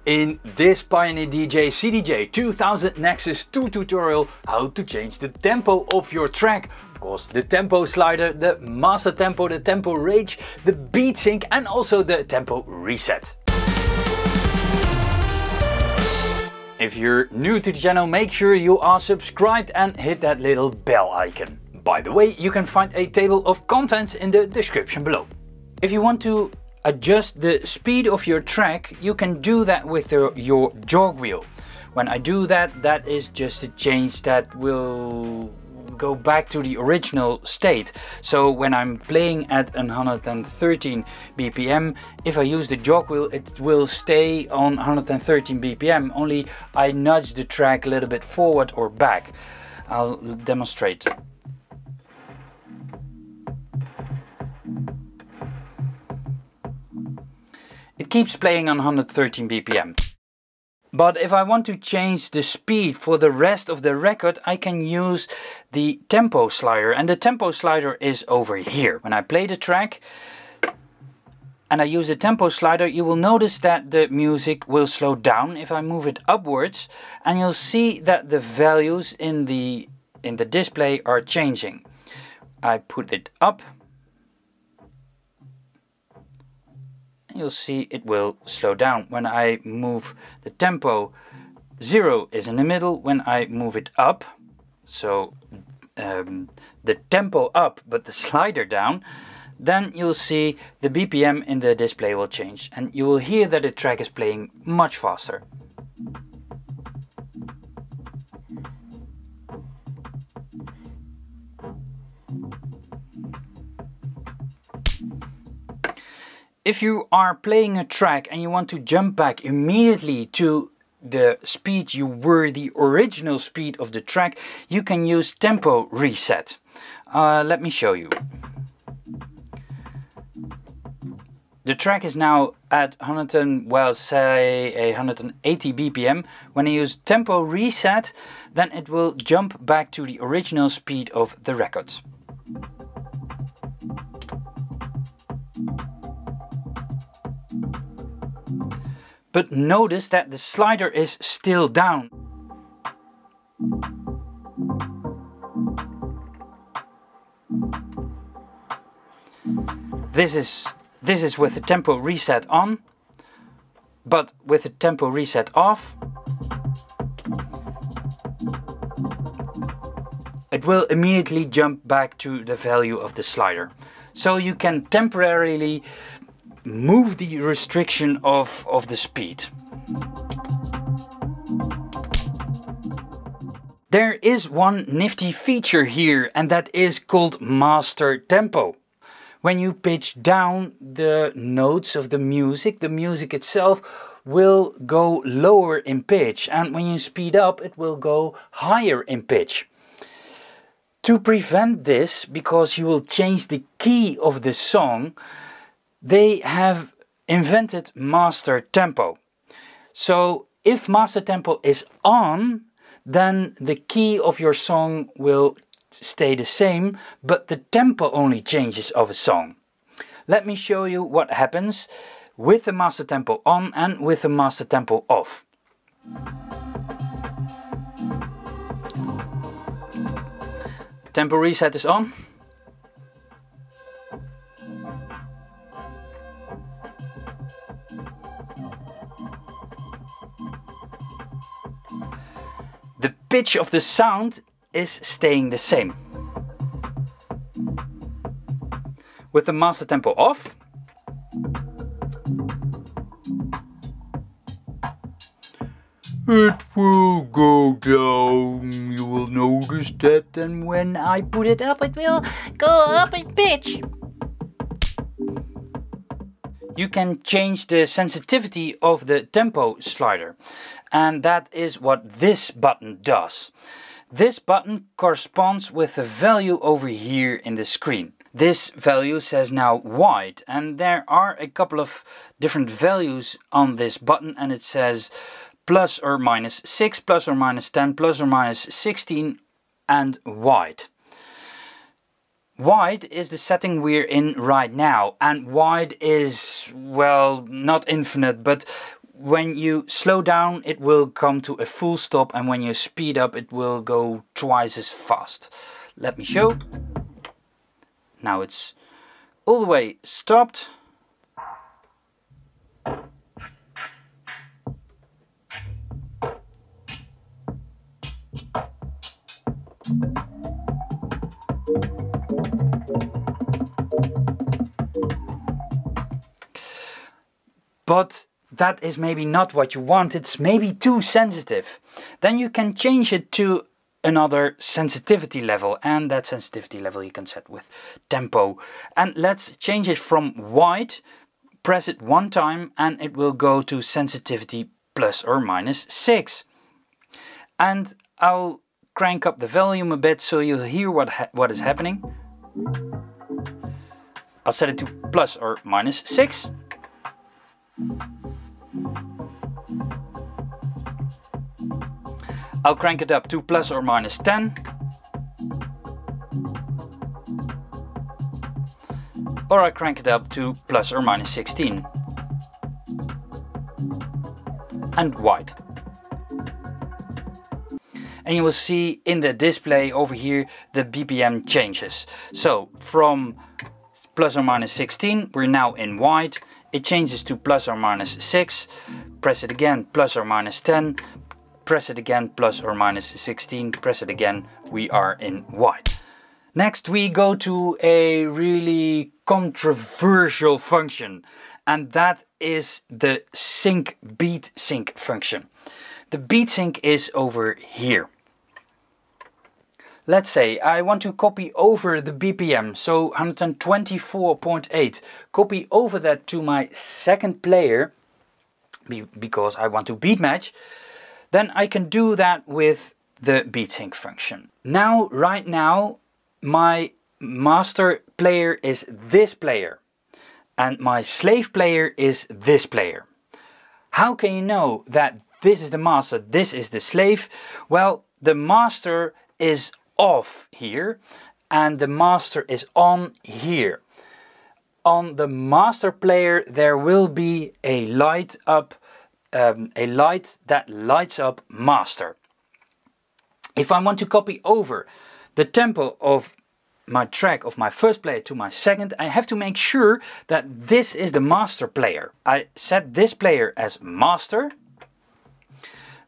In this Pioneer DJ CDJ 2000 Nexus 2 tutorial, how to change the tempo of your track. Of course, the tempo slider, the master tempo, the tempo range, the beat sync and also the tempo reset. If you're new to the channel, make sure you are subscribed and hit that little bell icon. By the way, you can find a table of contents in the description below. If you want to adjust the speed of your track, you can do that with your jog wheel. When I do that, that is just a change that will go back to the original state. So when I'm playing at 113 BPM, if I use the jog wheel, it will stay on 113 BPM, only I nudge the track a little bit forward or back. I'll demonstrate. It keeps playing on 113 BPM. But if I want to change the speed for the rest of the record, I can use the tempo slider, and the tempo slider is over here. When I play the track and I use the tempo slider, you will notice that the music will slow down if I move it upwards, and you'll see that the values in the display are changing. I put it up. You'll see it will slow down. When I move the tempo, 0 is in the middle. When I move it up, so the tempo up but the slider down, then you'll see the BPM in the display will change and you will hear that the track is playing much faster. If you are playing a track and you want to jump back immediately to the speed you were, the original speed of the track, you can use tempo reset. Let me show you. The track is now at 180 BPM. When I use tempo reset, then it will jump back to the original speed of the record. But notice that the slider is still down. This is with the tempo reset on, but with the tempo reset off, it will immediately jump back to the value of the slider. So you can temporarily move the restriction of the speed. There is one nifty feature here, and that is called master tempo. When you pitch down the notes of the music itself will go lower in pitch, and when you speed up it will go higher in pitch. To prevent this, because you will change the key of the song, they have invented master tempo. So if master tempo is on, then the key of your song will stay the same, but the tempo only changes of a song. Let me show you what happens with the master tempo on and with the master tempo off. Tempo reset is on. The pitch of the sound is staying the same. With the master tempo off, it will go down. You will notice that, and when I put it up, it will go up in pitch. You can change the sensitivity of the tempo slider, and that is what this button does. This button corresponds with the value over here in the screen. This value says now wide, and there are a couple of different values on this button, and it says plus or minus 6, plus or minus 10, plus or minus 16, and wide. Wide is the setting we're in right now, and wide is, well, not infinite, but when you slow down, it will come to a full stop, and when you speed up, it will go twice as fast. Let me show. Now it's all the way stopped. But that is maybe not what you want. It's maybe too sensitive. Then you can change it to another sensitivity level, and that sensitivity level you can set with tempo. And let's change it from wide. Press it one time and it will go to sensitivity plus or minus 6. And I'll crank up the volume a bit so you'll hear what is happening. I'll set it to plus or minus 6. I'll crank it up to plus or minus 10. Or I crank it up to plus or minus 16. And wide. And you will see in the display over here the BPM changes. So from plus or minus 16 we're now in wide. It changes to plus or minus 6. Press it again, plus or minus 10. Press it again, plus or minus 16. Press it again, we are in wide. Next we go to a really controversial function, and that is the sync beat sync function. The beat sync is over here. Let's say I want to copy over the BPM, so 124.8. Copy over that to my second player, because I want to beat match. Then I can do that with the beat sync function. Now, right now, my master player is this player and my slave player is this player. How can you know that this is the master, this is the slave? Well, the master is off here and the master is on here. On the master player there will be a light that lights up master. If I want to copy over the tempo of my track of my first player to my second, I have to make sure that this is the master player. I set this player as master.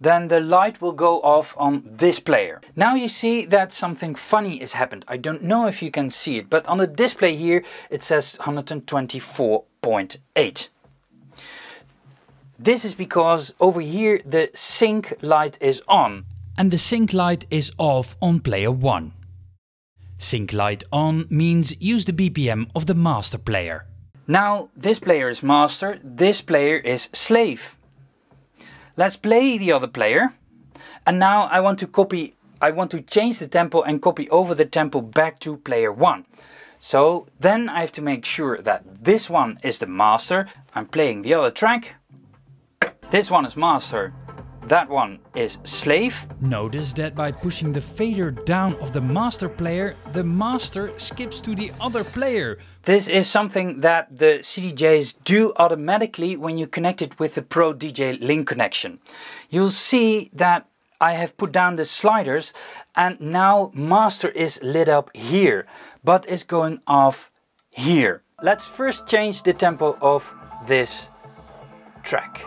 Then the light will go off on this player. Now you see that something funny has happened. I don't know if you can see it, but on the display here it says 124.8. This is because over here the sync light is on. And the sync light is off on player 1. Sync light on means use the BPM of the master player. Now this player is master, this player is slave. Let's play the other player. And now I want to change the tempo and copy over the tempo back to player 1. So then I have to make sure that this one is the master. I'm playing the other track. This one is master. That one is slave. Notice that by pushing the fader down of the master player, the master skips to the other player. This is something that the CDJs do automatically when you connect it with the Pro DJ link connection. You'll see that I have put down the sliders and now master is lit up here, but is going off here. Let's first change the tempo of this track.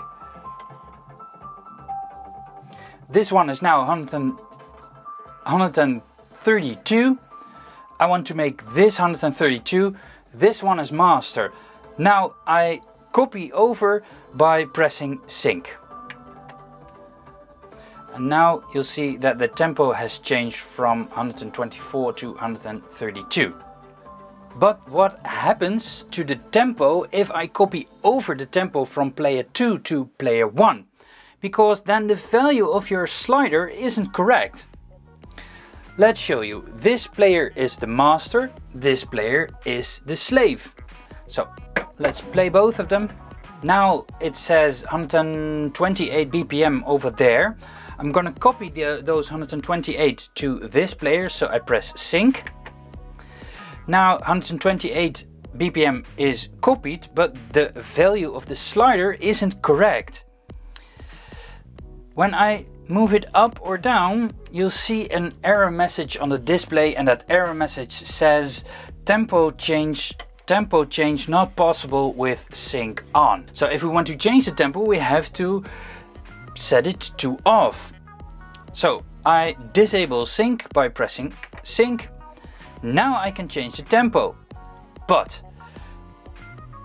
This one is now 132. I want to make this 132. This one is master. Now I copy over by pressing sync. And now you'll see that the tempo has changed from 124 to 132. But what happens to the tempo if I copy over the tempo from player 2 to player 1? Because then the value of your slider isn't correct. Let's show you. This player is the master, this player is the slave. So let's play both of them. Now it says 128 BPM over there. I'm gonna copy those 128 to this player, so I press sync. Now 128 BPM is copied, but the value of the slider isn't correct. When I move it up or down, you'll see an error message on the display, and that error message says tempo change not possible with sync on. So if we want to change the tempo, we have to set it to off. So I disable sync by pressing sync. Now I can change the tempo, but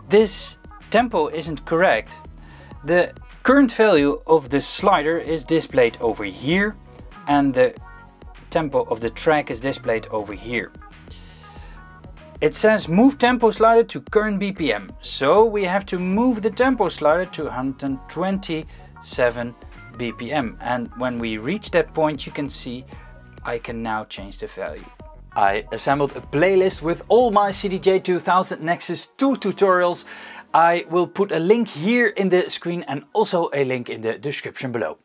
this tempo isn't correct. The current value of the slider is displayed over here, and the tempo of the track is displayed over here. It says move tempo slider to current BPM, so we have to move the tempo slider to 127 BPM, and when we reach that point, you can see I can now change the value. I assembled a playlist with all my CDJ 2000 Nexus 2 tutorials. I will put a link here in the screen and also a link in the description below.